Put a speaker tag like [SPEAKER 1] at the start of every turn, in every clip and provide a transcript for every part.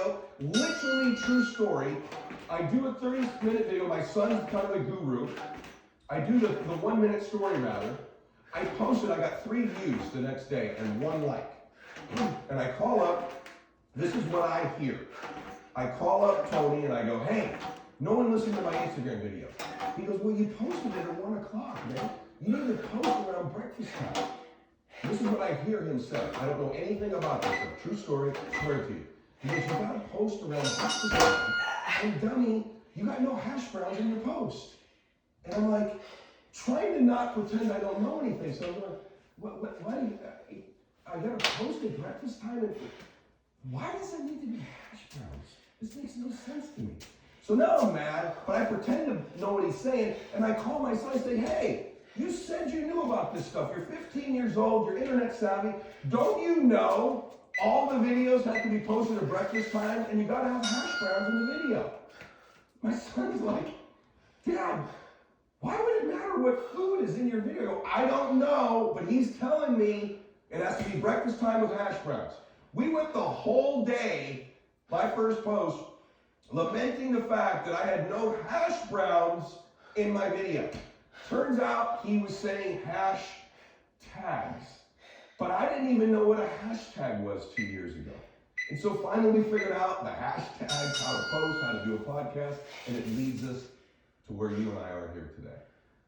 [SPEAKER 1] video, literally true story. I do a 30-minute video. My son's kind of the guru. I do the 1-minute story rather. I posted, I got 3 views the next day and 1 like. And I call up, this is what I hear. I call up Tony and I go, hey, no one listened to my Instagram video. He goes, well, you posted it at 1 o'clock, man. You need to post around breakfast time. This is what I hear him say. I don't know anything about this, but true story, swear to you. He goes, you gotta post around breakfast time. And dummy, you got no hash browns in your post. And I'm like, trying to not pretend I don't know anything. So I'm like, why do you, I gotta post at breakfast time? And why does it need to be hash browns? This makes no sense to me. So now I'm mad, but I pretend to know what he's saying, and I call my son and say, hey, you said you knew about this stuff. You're 15 years old, you're internet savvy. Don't you know all the videos have to be posted at breakfast time, and you gotta have hash browns in the video? My son's like, Dad, why would it matter what food is in your video? I don't know, but he's telling me it has to be breakfast time with hash browns. We went the whole day, my first post, lamenting the fact that I had no hash browns in my video. Turns out he was saying hash tags, but I didn't even know what a hashtag was 2 years ago. And so finally we figured out the hashtags, how to post, how to do a podcast, and it leads us to where you and I are here today.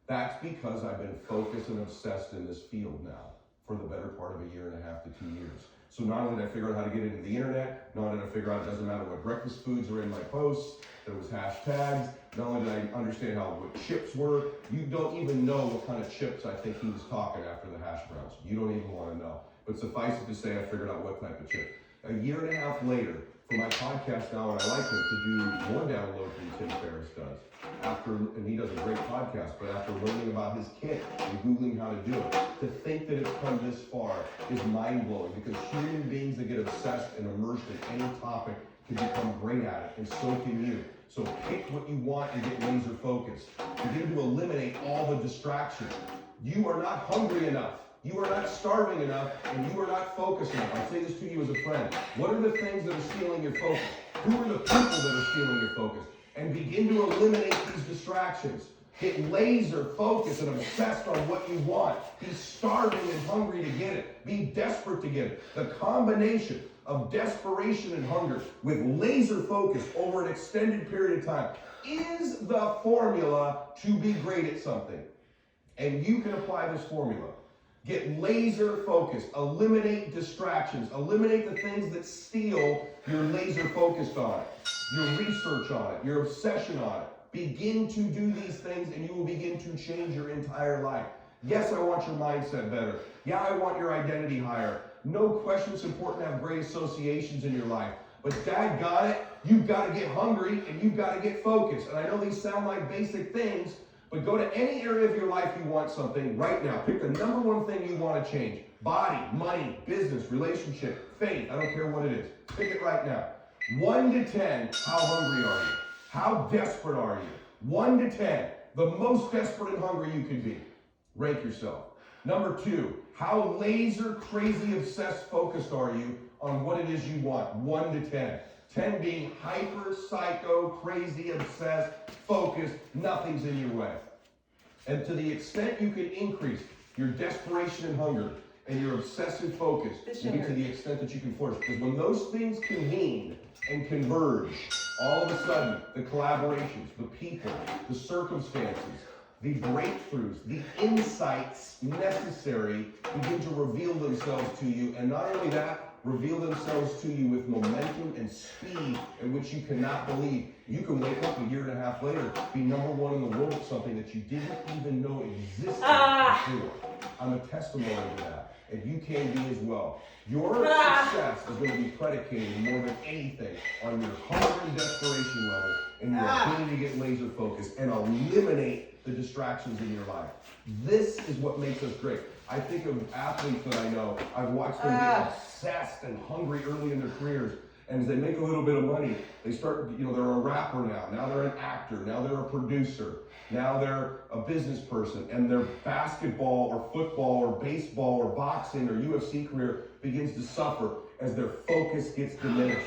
[SPEAKER 1] That's because I've been focused and obsessed in this field now for the better part of 1.5 to 2 years. So not only did I figure out how to get into the internet, not only did I figure out it doesn't matter what breakfast foods are in my posts, there was hashtags, not only did I understand what chips were, you don't even know what kind of chips I think he was talking after the hash browns. You don't even want to know. But suffice it to say, I figured out what type of chip. 1.5 years later, for my podcast now, and I like him to do more downloads than Tim Ferriss does. And he does a great podcast, but after learning about his kit and Googling how to do it, to think that it's come this far is mind-blowing, because human beings that get obsessed and immersed in any topic can become great at it, and so can you. So pick what you want and get laser focused. Begin to eliminate all the distractions. You are not hungry enough. You are not starving enough, and you are not focused enough. I say this to you as a friend. What are the things that are stealing your focus? Who are the people that are stealing your focus? And begin to eliminate these distractions. Get laser focused and obsessed on what you want. Be starving and hungry to get it. Be desperate to get it. The combination of desperation and hunger with laser focus over an extended period of time is the formula to be great at something. And you can apply this formula. Get laser focused, eliminate distractions, eliminate the things that steal your laser focused on it, your research on it, your obsession on it. Begin to do these things and you will begin to change your entire life. Yes, I want your mindset better. Yeah, I want your identity higher. No question it's important to have great associations in your life. But daggone it, you've got to get hungry and you've got to get focused. And I know these sound like basic things, but go to any area of your life you want something right now. Pick the number one thing you want to change. Body, money, business, relationship, faith. I don't care what it is. Pick it right now. 1 to 10, how hungry are you? How desperate are you? 1 to 10, the most desperate and hungry you can be. Rank yourself. Number 2, how laser crazy obsessed focused are you on what it is you want? 1 to 10. 10 being hyper, psycho, crazy, obsessed, focused, nothing's in your way. And to the extent you can increase your desperation and hunger and your obsessive focus, you get to the extent that you can flourish. Because when those things convene and converge, all of a sudden, the collaborations, the people, the circumstances, the breakthroughs, the insights necessary begin to reveal themselves to you. And not only that, reveal themselves to you with momentum and speed in which you cannot believe. You can wake up 1.5 years later, be number 1 in the world at something that you didn't even know existed before. I'm a testimony to that. And you can be as well. Your success is going to be predicated more than anything on your hunger and desperation level and your ability to get laser focused and eliminate the distractions in your life. This is what makes us great. I think of athletes that I know. I've watched them get obsessed and hungry early in their careers. And as they make a little bit of money, they start, they're a rapper now. Now they're an actor. Now they're a producer. Now they're a business person. And their basketball or football or baseball or boxing or UFC career begins to suffer as their focus gets diminished.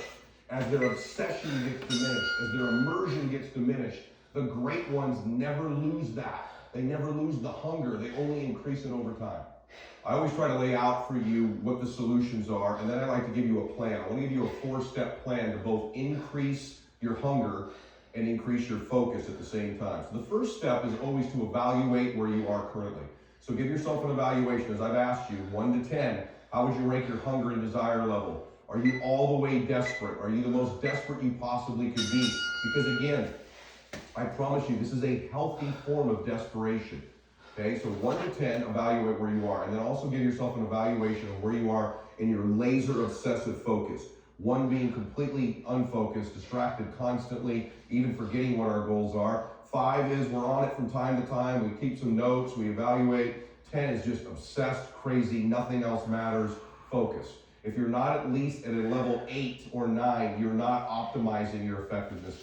[SPEAKER 1] as their obsession gets diminished, as their immersion gets diminished, the great ones never lose that. They never lose the hunger. They only increase it over time. I always try to lay out for you what the solutions are, and then I like to give you a plan. I want to give you a 4-step plan to both increase your hunger and increase your focus at the same time. So the first step is always to evaluate where you are currently. So give yourself an evaluation. As I've asked you, 1 to 10, how would you rank your hunger and desire level? Are you all the way desperate? Are you the most desperate you possibly could be? Because again, I promise you, this is a healthy form of desperation. Okay, so 1 to 10, evaluate where you are. And then also give yourself an evaluation of where you are in your laser obsessive focus. 1 being completely unfocused, distracted constantly, even forgetting what our goals are. 5 is we're on it from time to time. We keep some notes, we evaluate. 10 is just obsessed, crazy, nothing else matters, focused. If you're not at least at a level 8 or 9, you're not optimizing your effectiveness.